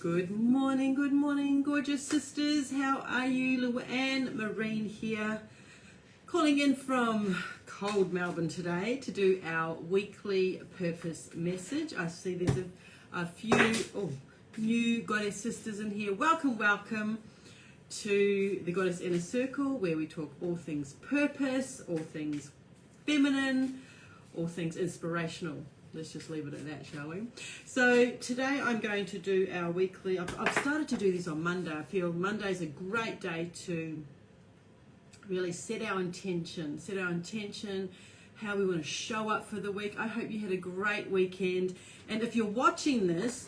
Good morning, gorgeous sisters. How are you? Luanne Marine here, calling in from cold Melbourne today to do our weekly purpose message. I see there's a few new goddess sisters in here. Welcome to the Goddess Inner Circle, where we talk all things purpose, all things feminine, all things inspirational. Let's just leave it at that, shall we? So today I'm going to do our weekly, I've started to do these on Monday. I feel Monday's a great day to really set our intention, how we want to show up for the week. I hope you had a great weekend. And if you're watching this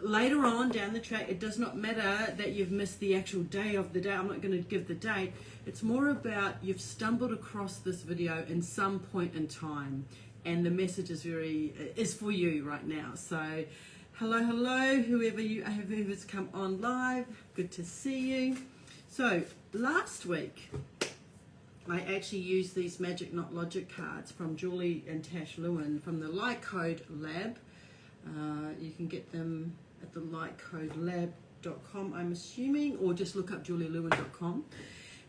later on down the track, it does not matter that you've missed the actual day of the day. I'm not going to give the date. It's more about you've stumbled across this video in some point in time. And the message is for you right now. So hello, whoever's come on live, good to see you. So last week I actually used these Magic Not Logic cards from Julie and Tash Lewin from the Light Code Lab. You can get them at the lightcodelab.com, I'm assuming, or just look up julielewin.com.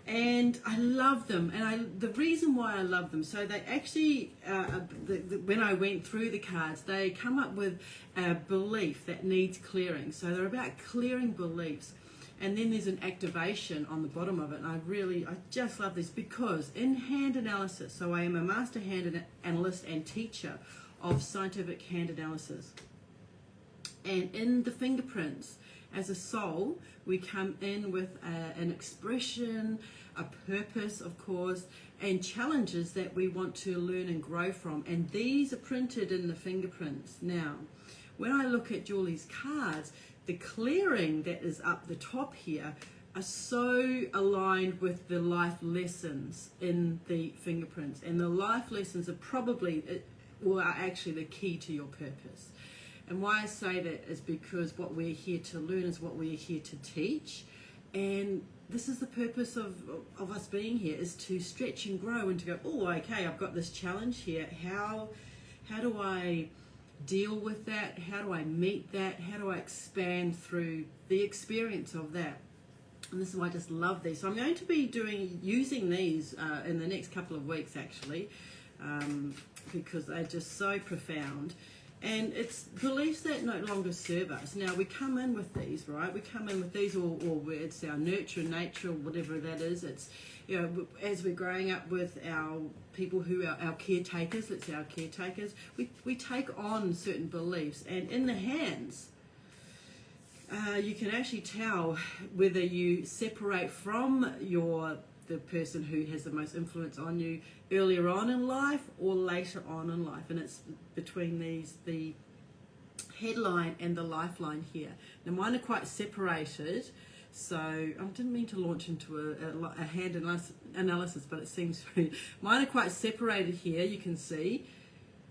And I love them, and the reason why I love them, so they actually, when I went through the cards, they come up with a belief that needs clearing. So they're about clearing beliefs, and then there's an activation on the bottom of it. And I just love this because in hand analysis, so I am a master hand analyst and teacher of scientific hand analysis, and in the fingerprints, as a soul, we come in with an expression, a purpose, of course, and challenges that we want to learn and grow from. And these are printed in the fingerprints. Now, when I look at Julie's cards, the clearing that is up the top here are so aligned with the life lessons in the fingerprints. And the life lessons are actually the key to your purpose. And why I say that is because what we're here to learn is what we're here to teach. And this is the purpose of us being here, is to stretch and grow and to go, oh, okay, I've got this challenge here. How do I deal with that? How do I meet that? How do I expand through the experience of that? And this is why I just love these. So I'm going to be using these in the next couple of weeks, actually, because they're just so profound. And it's beliefs that no longer serve us. Now, we come in with these, right? We come in with these, or it's our nurture, nature, whatever that is. It's, as we're growing up with our people who are our caretakers, we take on certain beliefs. And in the hands, you can actually tell whether you separate from the person who has the most influence on you earlier on in life or later on in life. And it's between the headline and the lifeline here. Now mine are quite separated, so I didn't mean to launch into a hand analysis, but it seems mine are quite separated here, you can see.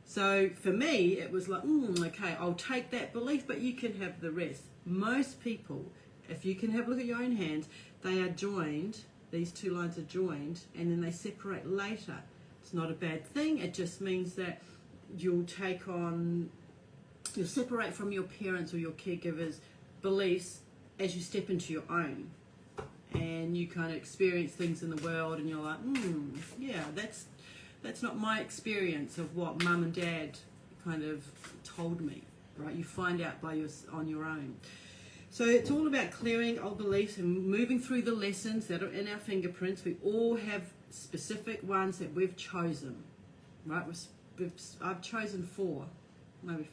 So for me it was like, okay, I'll take that belief, but you can have the rest. Most people, if you can have a look at your own hands, they are joined. These two lines are joined and then they separate later. It's not a bad thing. It just means that you'll separate from your parents or your caregivers' beliefs as you step into your own. And you kind of experience things in the world and you're like, yeah, that's not my experience of what mum and dad kind of told me, right? You find out on your own. So it's all about clearing old beliefs and moving through the lessons that are in our fingerprints. We all have specific ones that we've chosen, right? I've chosen 4, maybe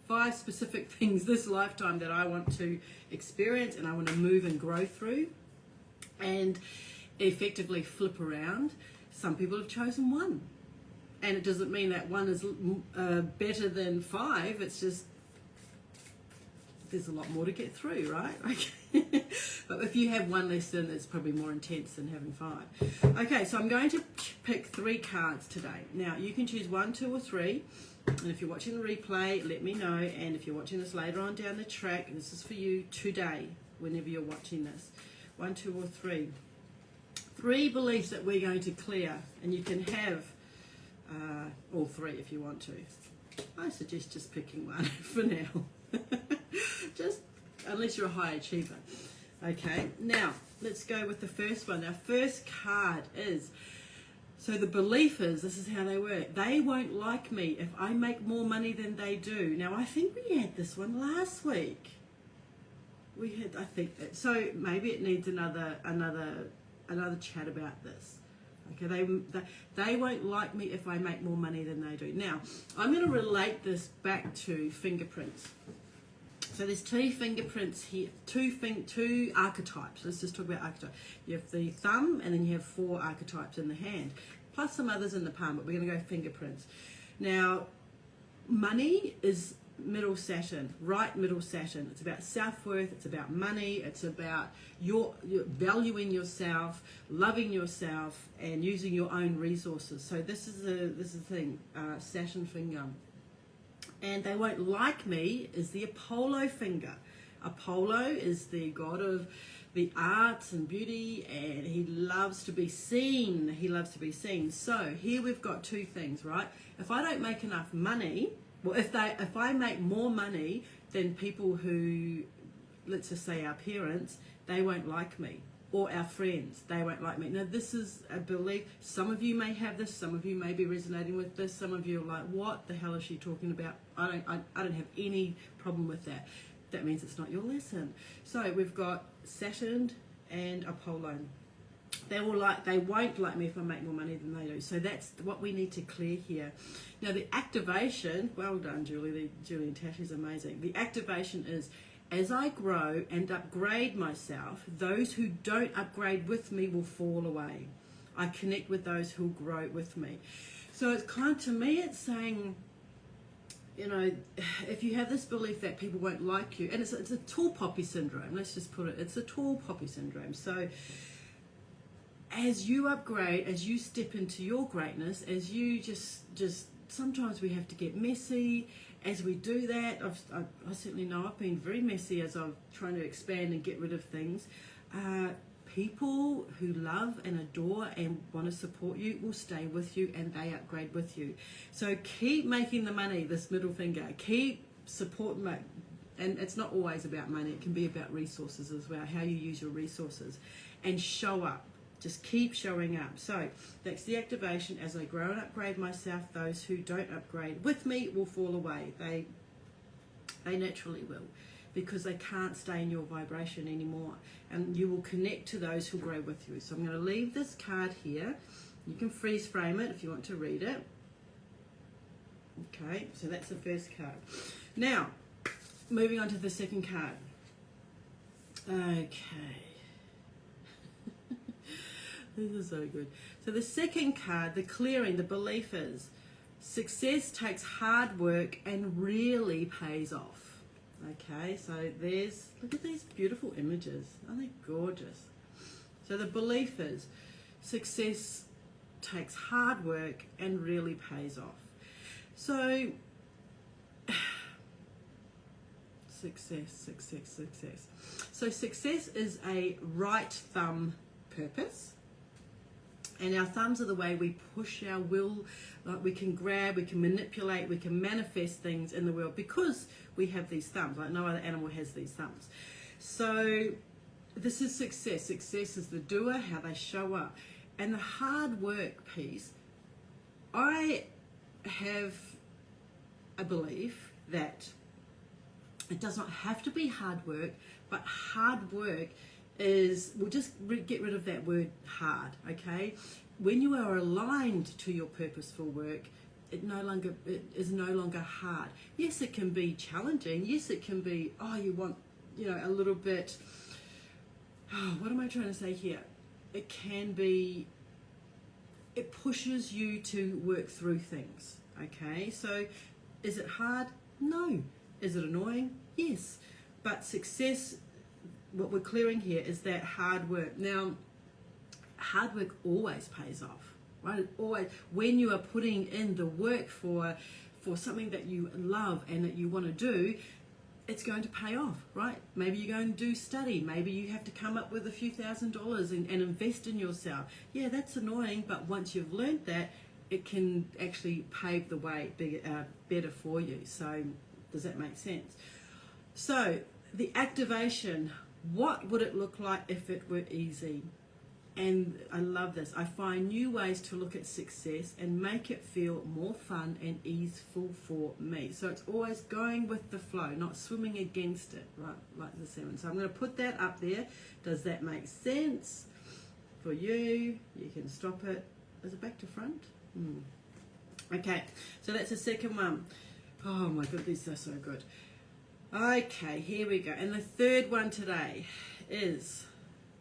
5 specific things this lifetime that I want to experience and I want to move and grow through and effectively flip around. Some people have chosen 1, and it doesn't mean that 1 is better than 5. It's just there's a lot more to get through, right? Okay. But if you have 1 lesson, it's probably more intense than having 5. Okay, so I'm going to pick 3 cards today. Now, you can choose 1, 2, or 3. And if you're watching the replay, let me know. And if you're watching this later on down the track, this is for you today, whenever you're watching this. 1, 2, or 3. 3 beliefs that we're going to clear. And you can have all 3 if you want to. I suggest just picking 1 for now. Just unless you're a high achiever. Okay, now let's go with the first one. Our first card is, so the belief is, this is how they work. They won't like me if I make more money than they do. Now, I think we had this one last week. We had, I think, so maybe it needs another chat about this. Okay, they won't like me if I make more money than they do. Now, I'm going to relate this back to fingerprints. So there's two fingerprints here, two archetypes. Let's just talk about archetypes. You have the thumb, and then you have 4 archetypes in the hand, plus some others in the palm, but we're going to go fingerprints. Now, money is middle Saturn, right middle Saturn. It's about self-worth, it's about money, it's about your valuing yourself, loving yourself, and using your own resources. So this is the thing, Saturn finger. And they won't like me is the Apollo finger. Apollo is the god of the arts and beauty, and he loves to be seen. He loves to be seen. So here we've got 2 things, right? If I don't make enough money, well, if I make more money than people who, let's just say our parents, they won't like me. Or our friends, they won't like me. Now, this is a belief. Some of you may have this. Some of you may be resonating with this. Some of you are like, what the hell is she talking about? I don't have any problem with that. That means it's not your lesson. So we've got Saturn and Apollo. They won't like me if I make more money than they do. So that's what we need to clear here. Now, the activation, well done, Julie. Julie and Tash is amazing. The activation is, as I grow and upgrade myself, those who don't upgrade with me will fall away. I connect with those who grow with me. So it's kind of, to me, it's saying, you know, if you have this belief that people won't like you, and it's a tall poppy syndrome, let's just put it, it's a tall poppy syndrome. So as you upgrade, as you step into your greatness, as you just sometimes we have to get messy. As we do that, I certainly know I've been very messy as I'm trying to expand and get rid of things. People who love and adore and want to support you will stay with you, and they upgrade with you. So keep making the money, this middle finger. Keep supporting, and it's not always about money. It can be about resources as well, how you use your resources, and show up. Just keep showing up. So that's the activation. As I grow and upgrade myself, those who don't upgrade with me will fall away. They naturally will, because they can't stay in your vibration anymore. And you will connect to those who grow with you. So I'm going to leave this card here. You can freeze frame it if you want to read it. Okay, so that's the first card. Now, moving on to the second card. Okay. This is so good. So the second card, the clearing, the belief is, success takes hard work and really pays off. Okay, so look at these beautiful images. Aren't they gorgeous? So the belief is, success takes hard work and really pays off. So, success. So success is a right thumb purpose. And our thumbs are the way we push our will, like we can grab, we can manipulate, we can manifest things in the world because we have these thumbs. Like no other animal has these thumbs. So this is success. Success is the doer, how they show up. And the hard work piece, I have a belief that it does not have to be hard work, but hard work is, we'll just get rid of that word hard, okay? When you are aligned to your purposeful work, it is no longer hard. Yes, it can be challenging. Yes, it can be, you want, a little bit, what am I trying to say here? It can be, it pushes you to work through things, okay? So is it hard? No. Is it annoying? Yes. But success, what we're clearing here is that hard work. Now, hard work always pays off, right? It always, when you are putting in the work for something that you love and that you want to do, it's going to pay off, right? Maybe you're going to do study. Maybe you have to come up with a few $1,000s and invest in yourself. Yeah, that's annoying, but once you've learned that, it can actually pave the way better for you. So does that make sense? So the activation, what would it look like if it were easy? And I love this. I find new ways to look at success and make it feel more fun and easeful for me. So it's always going with the flow, not swimming against it, right? Like the salmon. So I'm going to put that up there. Does that make sense for you? You can stop it. Is it back to front? Okay, so that's the second one. Oh my God, these are so good. Okay, here we go. And the third one today is...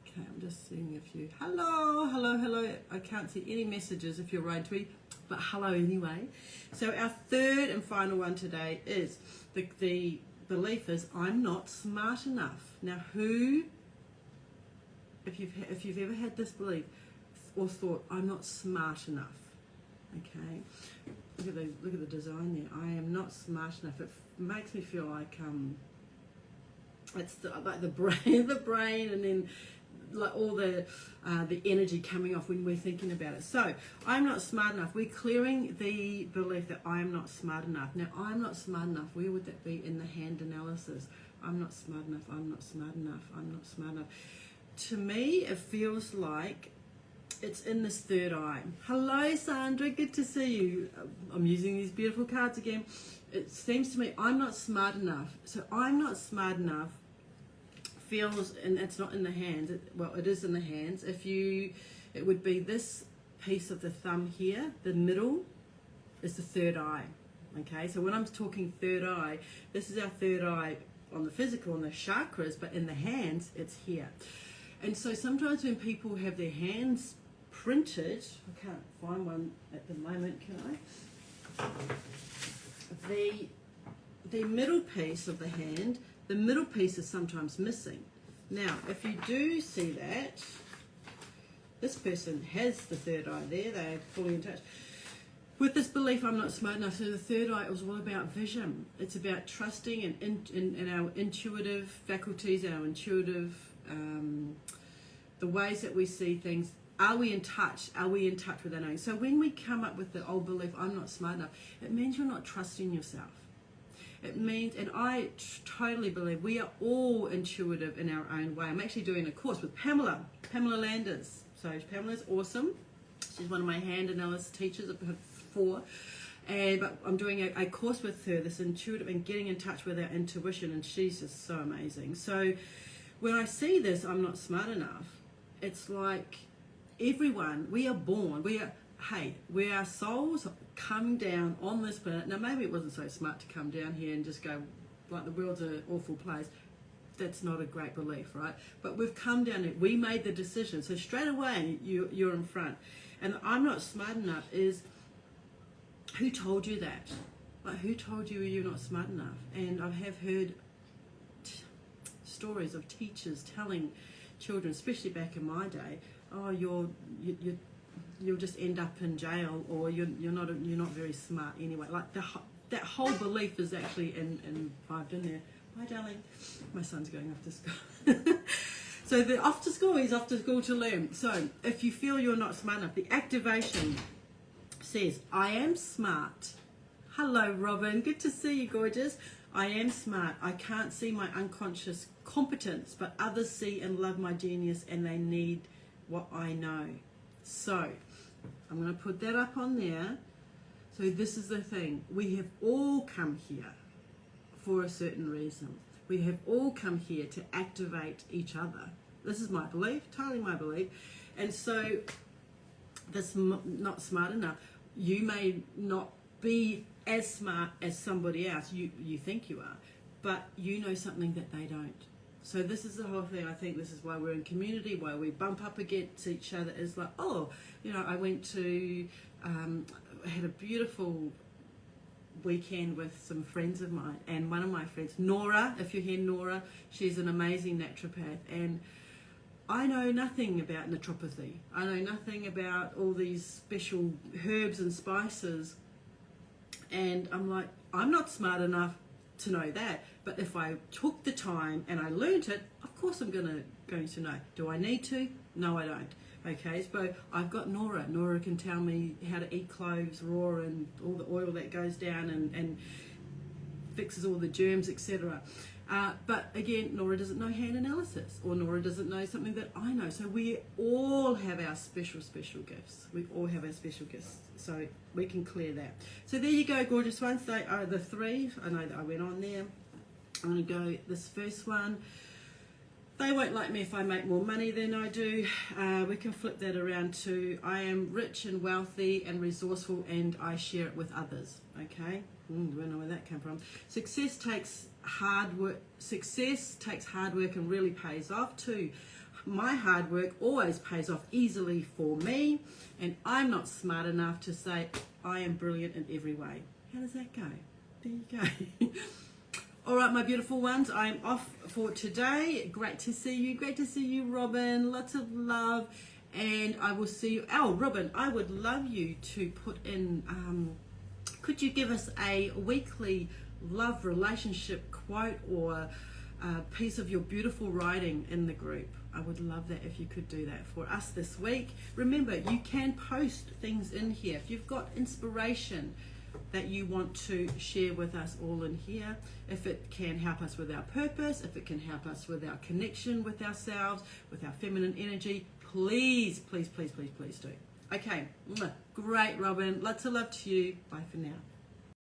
Okay, I'm just seeing a few. Hello. I can't see any messages if you're writing to me, but hello anyway. So our third and final one today is the belief is I'm not smart enough. Now, who, if you've ever had this belief or thought I'm not smart enough, okay, look at the design there. I am not smart enough. It makes me feel like it's like the brain, and then like all the energy coming off when we're thinking about it. So I'm not smart enough. We're clearing the belief that I'm not smart enough. Now, I'm not smart enough. Where would that be in the hand analysis? I'm not smart enough. I'm not smart enough. I'm not smart enough. To me, it feels like it's in this third eye. Hello, Sandra. Good to see you. I'm using these beautiful cards again. It seems to me I'm not smart enough. So I'm not smart enough feels, and it's not in the hands. Well, it is in the hands. It would be this piece of the thumb here. The middle is the third eye. Okay, so when I'm talking third eye, this is our third eye on the physical, on the chakras, but in the hands, it's here. And so sometimes when people have their hands printed, I can't find one at the moment, can I? The middle piece of the hand, the middle piece is sometimes missing. Now, if you do see that, this person has the third eye there, they're fully in touch. With this belief, I'm not smart enough, so the third eye is all about vision. It's about trusting in our intuitive faculties, our intuitive, the ways that we see things. Are we in touch? Are we in touch with our knowing? So when we come up with the old belief, I'm not smart enough, it means you're not trusting yourself. It means, and I totally believe we are all intuitive in our own way. I'm actually doing a course with Pamela Landers. So Pamela's awesome. She's one of my hand analysis teachers. I've had 4. But I'm doing a course with her, this intuitive and getting in touch with our intuition, and she's just so amazing. So when I see this, I'm not smart enough, it's like everyone, we are born, where our souls come down on this planet. Now, maybe it wasn't so smart to come down here and just go, like, the world's an awful place. That's not a great belief, right? But we've come down here. We made the decision. So straight away, you're in front. And I'm not smart enough is, who told you that? Like, who told you you're not smart enough? And I have heard stories of teachers telling children, especially back in my day, oh, you'll just end up in jail, or you're not very smart anyway. Like that whole belief is actually imbibed in there. Bye, darling. My son's going off to school. So he's off to school to learn. So if you feel you're not smart enough, the activation says, I am smart. Hello, Robin. Good to see you, gorgeous. I am smart. I can't see my unconscious competence, but others see and love my genius, and they need what I know. So I'm going to put that up on there. So this is the thing. We have all come here for a certain reason. We have all come here to activate each other. This is my belief, totally my belief. And so this not smart enough. You may not be as smart as somebody else. You think you are, but you know something that they don't. So this is the whole thing. I think this is why we're in community, why we bump up against each other. Is like, oh, I went to, had a beautiful weekend with some friends of mine, and one of my friends, Nora, if you hear Nora, she's an amazing naturopath, and I know nothing about naturopathy. I know nothing about all these special herbs and spices, and I'm like, I'm not smart enough to know that, but if I took the time and I learnt it, of course I'm going to know. Do I need to? No, I don't. Okay, so I've got Nora. Nora can tell me how to eat cloves raw and all the oil that goes down, and fixes all the germs, etc. But again, Nora doesn't know hand analysis, or Nora doesn't know something that I know. So we all have our special gifts. We all have our special gifts. So we can clear that. So there you go, gorgeous ones. They are the three. I know that I went on there. I'm going to go this first one. They won't like me if I make more money than I do. We can flip that around to I am rich and wealthy and resourceful and I share it with others. Okay? I don't know where that came from. Success takes hard work and really pays off too. My hard work always pays off easily for me, and I'm not smart enough to say I am brilliant in every way. How does that go? There you go. All right, my beautiful ones, I'm off for today. Great to see you. Great to see you, Robin. Lots of love. And I will see you. Oh, Robin, I would love you to put in, could you give us a weekly love relationship quote or a piece of your beautiful writing in the group? I would love that if you could do that for us this week. Remember, you can post things in here. If you've got inspiration that you want to share with us all in here, if it can help us with our purpose, if it can help us with our connection with ourselves, with our feminine energy, please, please, please, please, please do. Okay, great, Robin. Lots of love to you. Bye for now.